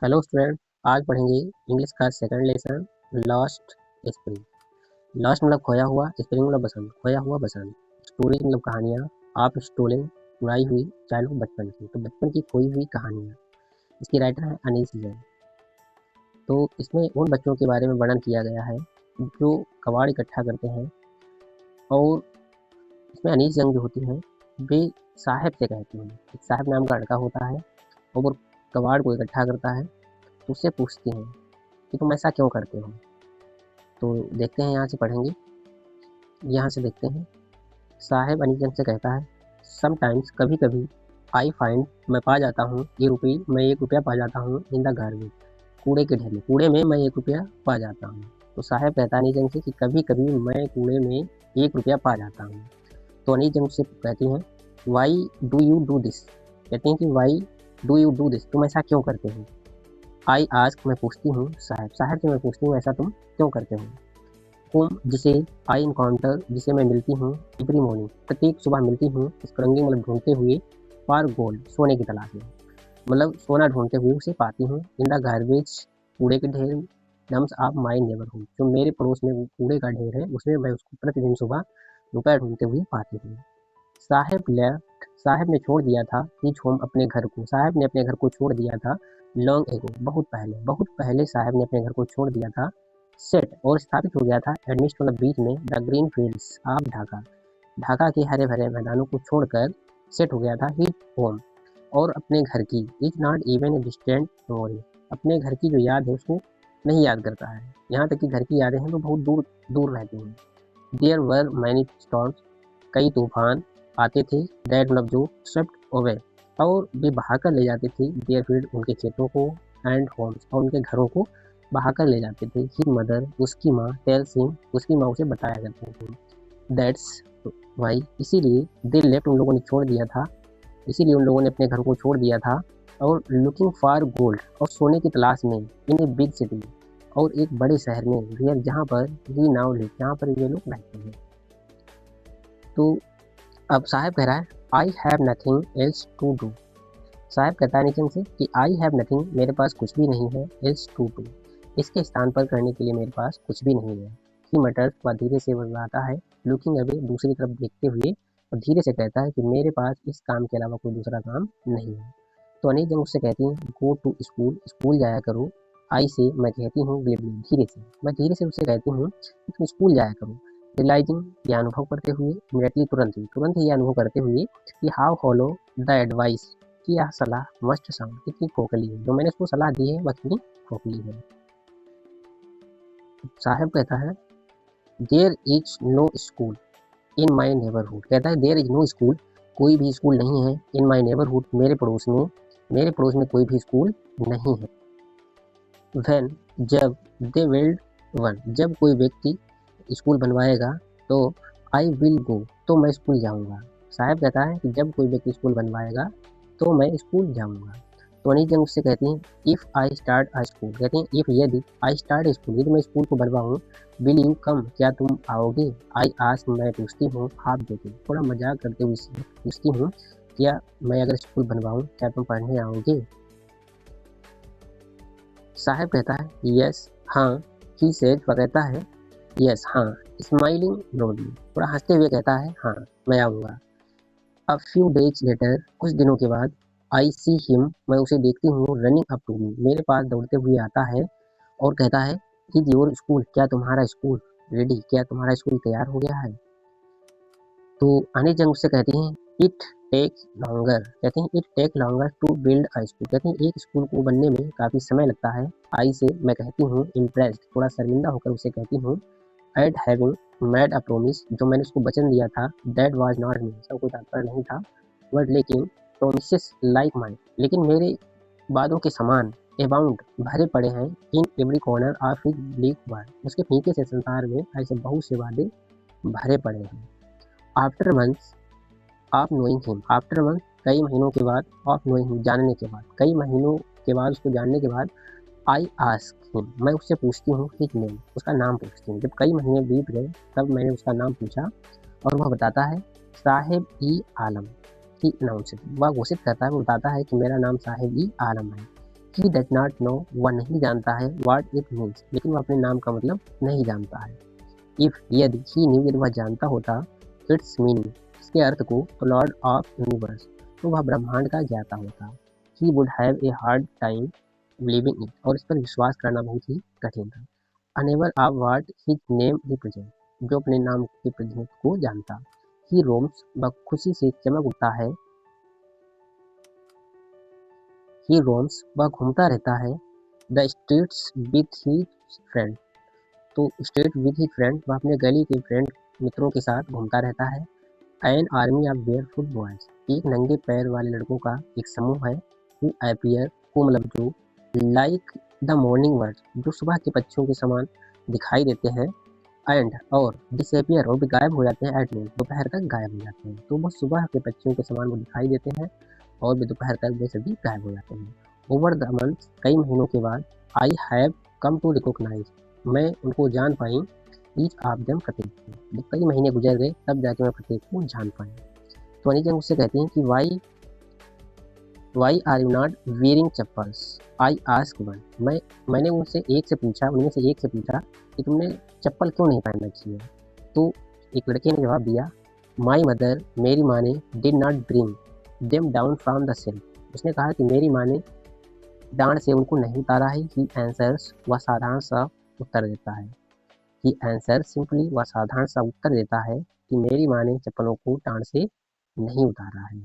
Hello student. आज पढ़ेंगे English का second lesson lost spring. Lost मतलब खोया हुआ, स्प्रिंग मतलब बसंत, खोया हुआ बसंत। स्टोरी मतलब कहानियाँ। आप स्टोलन चुराई हुई चाइल्डहुड बचपन की, तो बचपन की खोई हुई कहानियाँ। इसकी राइटर है अनीस जैन। तो इसमें उन बच्चों के बारे में वर्णन किया गया है जो कबाड़ इकट्ठा करते हैं। और इसमें अनीस जंग जो होती है वे साहब से कहती हैं। एक साहब नाम का लड़का होता है और वो कबाड़ को इकट्ठा करता है, तो उससे पूछती हैं कि तुम ऐसा क्यों करते हो। तो देखते हैं, यहाँ से पढ़ेंगे। यहाँ से देखते हैं। साहेब अनीजन से कहता है, समटाइम्स कभी कभी आई फाइंड मैं पा जाता हूँ मैं 1 रुपया पा जाता हूँ इन द गार्बेज, कूड़े के ढेर में। कूड़े में मैं 1 रुपया पा जाता हूँ। तो साहेब कहता है अनीजन से कि कभी कभी मैं कूड़े में 1 रुपया पा जाता हूँ। तो अनीजन से कहती हैं, why do you do this. कहती हैं कि why do you do this, तुम ऐसा क्यों करते हो। आई आस्क मैं पूछती हूँ, साहब से मैं पूछती हूँ ऐसा तुम क्यों करते हो। होम जिसे आई इनकाउंटर, जिसे मैं मिलती हूँ एवरी मॉर्निंग, प्रत्येक सुबह मिलती हूँ, स्प्रंगिंग मतलब ढूंढते हुए, फॉर गोल्ड सोने की तलाश में, मतलब सोना ढूंढते हुए उसे पाती हूँ। इन द गार्बेज कूड़े के ढेर, डम्स ऑफ माई नेबरहुड, जो मेरे पड़ोस में कूड़े का ढेर है उसमें मैं उसको प्रतिदिन सुबह रुपया ढूंढते हुए पाती हूँ। साहेब लेफ्ट, साहेब ने छोड़ दिया था हिज होम, अपने घर को। साहेब ने अपने घर को छोड़ दिया था लॉन्ग एगो, बहुत पहले साहेब ने अपने घर को छोड़ दिया था। सेट और स्थापित हो गया था एडमिस्ट मतलब बीच में, the green fields of Dhaka, Dhaka के हरे भरे मैदानों को छोड़कर सेट हो गया था हिज होम, और अपने घर की, is not even a distant memory, अपने घर की जो याद है उसको नहीं याद करता है। यहाँ तक कि घर की यादें हैं तो बहुत दूर दूर रहती हैं। देयर वर मैनी स्टॉर्म्स, कई तूफान आते थे, दैट मतलब जो स्वेप्ट अवे, और वे बहाकर ले जाते थे देयर फील्ड, उनके खेतों को, एंड होम्स, और उनके घरों को बहाकर ले जाते थे। हिज मदर, उसकी माँ, टेल्स हिम, उसकी माँ उसे बताया करती थी। दैट्स वाई, इसीलिए दे लेफ्ट, उन लोगों ने छोड़ दिया था, इसीलिए उन लोगों ने अपने घर को छोड़ दिया था। और लुकिंग फॉर गोल्ड, और सोने की तलाश में, इन ए बिग सिटी, और एक बड़े शहर में, वेयर जहाँ पर ही नाउ लिव, जहाँ पर ये लोग रहते हैं। तो अब साहब कह रहा है, I have nothing else to do. साहब कहता है निचन से कि आई हैव नथिंग, मेरे पास कुछ भी नहीं है, एल्स टू डू, इसके स्थान पर करने के लिए मेरे पास कुछ भी नहीं है। ही मटर्स, वह धीरे से बड़बड़ाता है, लुकिंग अवे, दूसरी तरफ देखते हुए, और धीरे से कहता है कि मेरे पास इस काम के अलावा कोई दूसरा काम नहीं है। तो अनिल जब उससे कहती हैं, गो टू स्कूल, स्कूल जाया करो। आई से, मैं कहती हूँ ग्लिबली, धीरे से, मैं धीरे से उससे कहती हूँ कि तुम स्कूल जाया करो। रियलाइजिंग, यह अनुभव करते हुए, इमीडिएटली, तुरंत ही यह अनुभव करते हुए कि हाउ हॉलो द एडवाइस, कि यह सलाह मस्ट साउंड, कितनी खोखली है, जो मैंने उसको सलाह दी है वह कितनी खोखली है। साहब कहता है, there is no school in my neighbourhood, कहता है देयर इज नो स्कूल, कोई भी स्कूल नहीं है, इन माई नेबरहुड, मेरे पड़ोस में कोई भी स्कूल नहीं है। व्हेन, जब, दे विल्ड वन, जब कोई व्यक्ति स्कूल बनवाएगा, तो आई विल गो, तो मैं स्कूल जाऊंगा। साहब कहता है कि जब कोई व्यक्ति स्कूल बनवाएगा तो मैं स्कूल जाऊंगा। तो अनिल जंग उससे कहती हैं, if I start a school, कहते हैं इफ़, यदि, आई स्टार्ट स्कूल, यदि मैं स्कूल को बनवाऊँ, विल यू कम, क्या तुम आओगे। आई आस्क, मैं पूछती हूँ, हाफ जोकिंग, थोड़ा मजाक करते हुए पूछती हूँ, क्या मैं अगर स्कूल बनवाऊँ क्या तुम पढ़ने आओगे। साहब कहता है, यस, हाँ। ही सेज, वह कहता है, यस, हाँ। स्माइलिंग ब्रॉडली, थोड़ा हंसते हुए कहता है, हाँ, मैं आऊँगा। अ फ्यू डेज लेटर, कुछ दिनों के बाद, आई सी हिम, मैं उसे देखती हूँ, रनिंग अप टू मी, मेरे पास दौड़ते हुए आता है और कहता है, इज योर स्कूल, क्या तुम्हारा स्कूल रेडी, क्या तुम्हारा स्कूल तैयार हो गया है। तो अनिल जंग उससे कहती हैं, इट टेक लॉन्गर, कहते हैं it take longer to build a school, कहते हैं एक स्कूल को बनने में काफ़ी समय लगता है। आई से, मैं कहती हूँ, इम्प्रेस्ड, थोड़ा शर्मिंदा होकर उसे कहती हूँ, eight having made a promise, जो मैंने उसको वचन दिया था, दैट वाज नॉट मी, सब कोई तात्पर्य नहीं था, बट लेकिन, प्रोमिसेस लाइक माइन, लेकिन मेरे वादों के समान, अबाउंड, भरे पड़े हैं, in every corner of his bleak world, उसके फीके से संसार में ऐसे बहुत से वादे भरे पड़े हैं। After months of knowing him, after month, कई महीनों के बाद, ऑफ नोइंग हिम, जानने के बाद, कई महीनों के बाद, उसको जानने के बाद, आई आस्क हिम, मैं उससे पूछती हूँ हिज नेम, उसका नाम पूछती हूँ। जब कई महीने बीत गए तब मैंने उसका नाम पूछा और वह बताता है, साहिब ई आलम, ही अनाउंस, वह घोषित करता है, वो बताता है कि मेरा नाम साहिब ई आलम है। ही डज नॉट नो, वह नहीं जानता है, व्हाट इट मीन्स, लेकिन वह अपने नाम का मतलब नहीं जानता है। इफ यदि ही न्यू, यदि वह जानता होता इट्स मीनिंग, इसके अर्थ को, तो लॉर्ड ऑफ यूनिवर्स, तो वह ब्रह्मांड का ज्ञाता होता। He would have a hard time believing it, और इस पर विश्वास करना बहुत ही कठिन था। Unaware of what his name represent, जो अपने नाम के प्रतिनिधित्व को जानता। ही रोम्स, वह खुशी से चमक उठता है। ही रोम्स, वह घूमता रहता है। The streets with his friend, तो स्ट्रीट विथ हिज फ्रेंड, वह अपने गली के फ्रेंड मित्रों के साथ घूमता रहता है। An army of barefoot boys, एक नंगे पैर वाले लड़कों का एक समूह है। हु अपीयर, को मतलब जो, लाइक द मॉर्निंग बर्ड, जो सुबह के पक्षियों के समान दिखाई देते हैं। एंड, और डिसअपियर, और भी गायब हो जाते हैं। एट नून, दोपहर तक गायब हो जाते हैं। तो वो सुबह के पक्षियों के समान वो दिखाई देते हैं और भी दोपहर तक वे सभी गायब हो जाते हैं। ओवर द मंथ्स, कई महीनों के बाद, I have come to recognise, मैं उनको जान पाई। ईच ऑफ देम, प्रत्येक को। जब कई महीने गुजर गए तब जाके मैं प्रत्येक को जान पाई। तो अनिजन मुझसे कहती हैं कि why are you not wearing chappals, I ask one, मैंने उनसे एक से पूछा, उनमें से एक से पूछा कि तुमने चप्पल क्यों नहीं पहन रखी है। तो एक लड़के ने जवाब दिया, माई मदर, मेरी माँ ने, did not bring them down from the shelf, उसने कहा कि मेरी माँ ने डांड से उनको नहीं उतारा है। ही आंसर्स, वह साधारण सा उत्तर देता है। ही आंसर सिंपली, वह साधारण सा उत्तर देता है कि मेरी माँ ने चप्पलों को डांड से नहीं उतारा है।